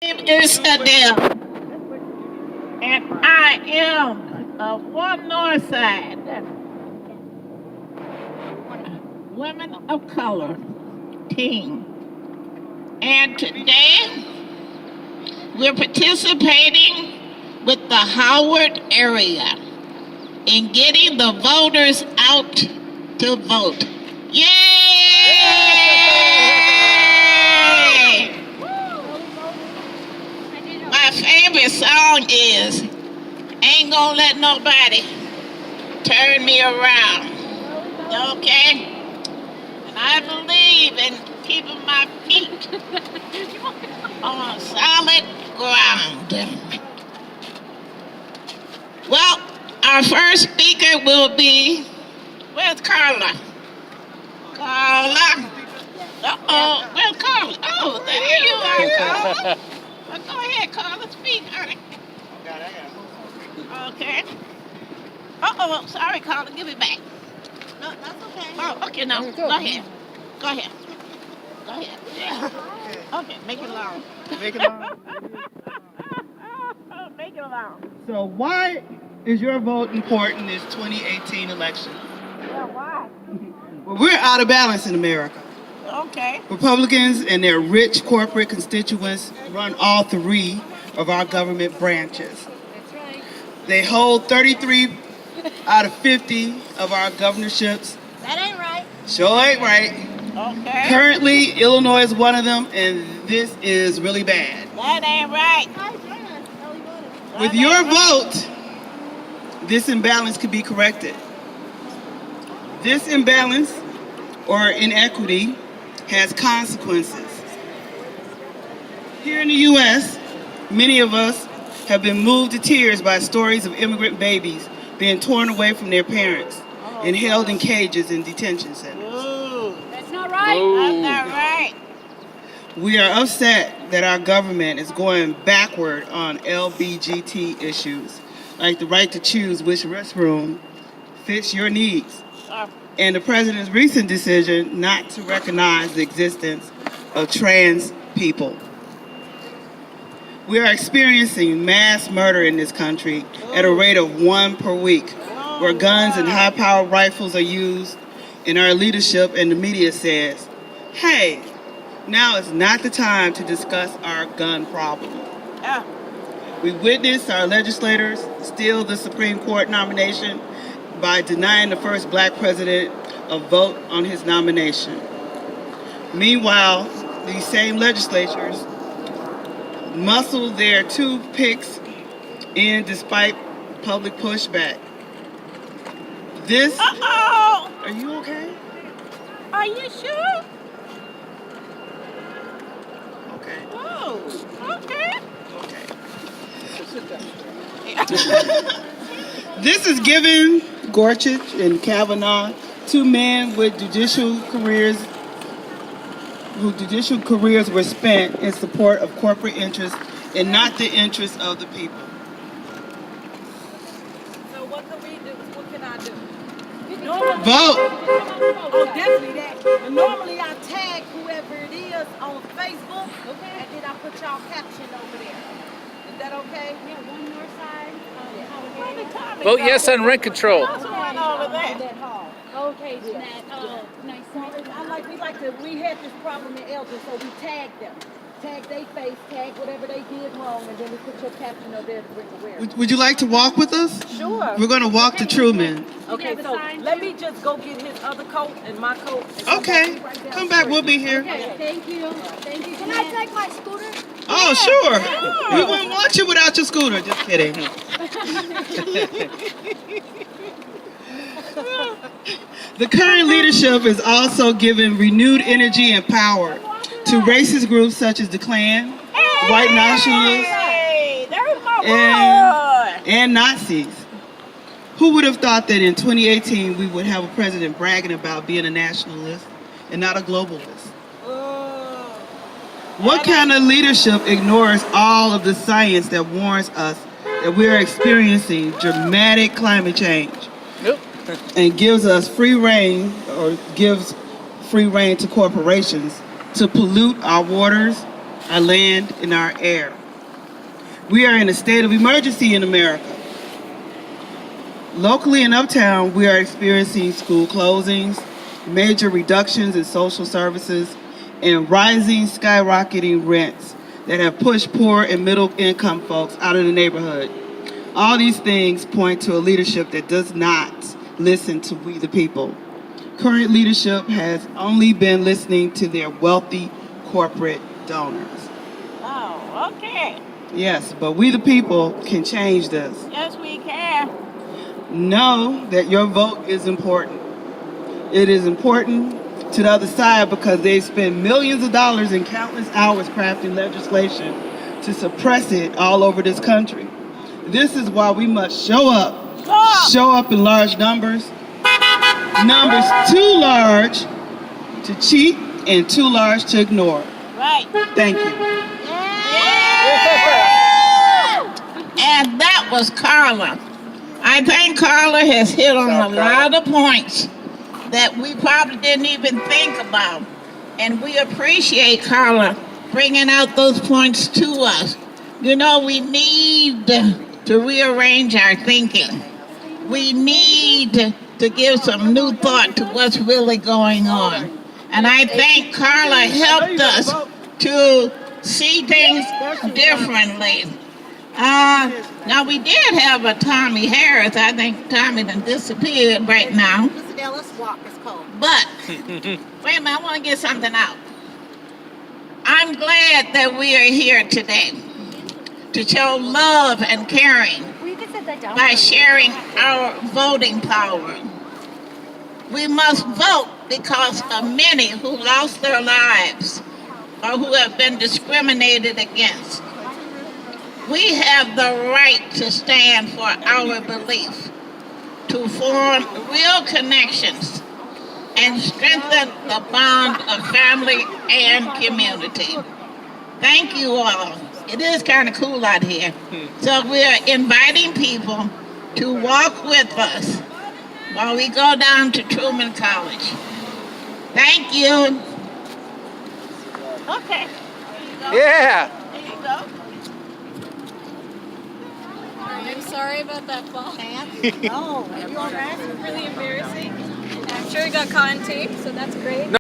name is Adele, and I am of One North Side, Women of Color team. And today we're participating with the Howard area in getting the voters out to vote. Yay! My favorite song is Ain't Gonna Let Nobody Turn Me Around. Okay? And I believe in keeping my feet on solid ground. Well, our first speaker will be, where's Carla? Carla? Uh-oh, where's Carla? Oh, there you are, Carla. Well, go ahead, Carla, speak, honey. Okay. Uh-oh, sorry, Carla, give it back. No, that's okay. Oh, okay, no, go ahead. Go ahead. Go ahead. Yeah. Okay, make it long. Make it long. Make it long. So why is your vote important in this 2018 election? Yeah, why? Well, we're out of balance in America. Okay. Republicans and their rich corporate constituents run all three of our government branches. That's right. They hold 33 out of 50 of our governorships. That ain't right. Sure ain't right. Okay. Currently, Illinois is one of them, and this is really bad. That ain't right. With your vote, this imbalance could be corrected. This imbalance or inequity has consequences. Here in the U.S., many of us have been moved to tears by stories of immigrant babies being torn away from their parents and held in cages in detention centers. Ooh, That's not right. that's not right. We are upset that our government is going backward on LBGT issues, like the right to choose which restroom fits your needs, and the president's recent decision not to recognize the existence of trans people. We are experiencing mass murder in this country at a rate of 1 per week, where guns and high-powered rifles are used, and our leadership and the media says, hey, now is not the time to discuss our gun problem. Yeah. We witnessed our legislators steal the Supreme Court nomination by denying the first black president a vote on his nomination. Meanwhile, these same legislatures muscle their two picks in despite public pushback. This... Uh-oh. Are you okay? Are you sure? Okay. Oh, okay. This is giving Gorsuch and Kavanaugh, two men with judicial careers whose judicial careers were spent in support of corporate interests and not the interests of the people. So what can we do? What can I do? Vote! Oh, definitely that. But normally I tag whoever it is on Facebook, and then I put y'all caption over there. Is that okay? Yeah, One North Side. Vote yes on rent control. What's going on over there? That hall. Okay, Jeanette. Nice to meet you. We had this problem in Elgin, so we tagged them. Tag their face, tag whatever they did wrong, and then we put your caption over there to bring awareness. Would you like to walk with us? Sure. We're going to walk to Truman. Okay, have a so sign let too? me just go get his other coat and my coat. And Okay. Come back, we'll be here. Okay, thank you. Thank you, Can I Jeanette. take my scooter? Oh, sure. We wouldn't want you without your scooter. Just kidding. The current leadership is also giving renewed energy and power to racist groups such as the Klan, white nationalists, Hey, there's my boy. and Nazis. Who would have thought that in 2018 we would have a president bragging about being a nationalist and not a globalist? What kind of leadership ignores all of the science that warns us that we are experiencing dramatic climate change Nope. and gives us free reign, or gives free reign to corporations to pollute our waters, our land, and our air. We are in a state of emergency in America. Locally in Uptown, we are experiencing school closings, major reductions in social services, and rising, skyrocketing rents that have pushed poor and middle-income folks out of the neighborhood. All these things point to a leadership that does not listen to we the people. Current leadership has only been listening to their wealthy corporate donors. Oh, okay. Yes, but we the people can change this. Yes, we can. Know that your vote is important. It is important to the other side because they spend millions of dollars and countless hours crafting legislation to suppress it all over this country. This is why we must show up in large numbers too large to cheat and too large to ignore. Right. Thank you. And that was Carla. I think Carla has hit on a lot of points that we probably didn't even think about. And we appreciate Carla bringing out those points to us. You know, we need to rearrange our thinking. We need to give some new thought to what's really going on. And I think Carla helped us to see things differently. Now we did have a Tommy Harris. I think Tommy done disappeared right now. Let's walk. It's cold. But, wait a minute, I want to get something out. I'm glad that we are here today to show love and caring by sharing our voting power. We must vote because of many who lost their lives or who have been discriminated against. We have the right to stand for our belief, to form real connections and strengthen the bond of family and community. Thank you all. It is kind of cool out here. So we're inviting people to walk with us while we go down to Truman College. Thank you. Okay. Yeah. There you go. I'm sorry about that fall. No, you all right? Really embarrassing. I'm sure it got caught on tape, so that's great.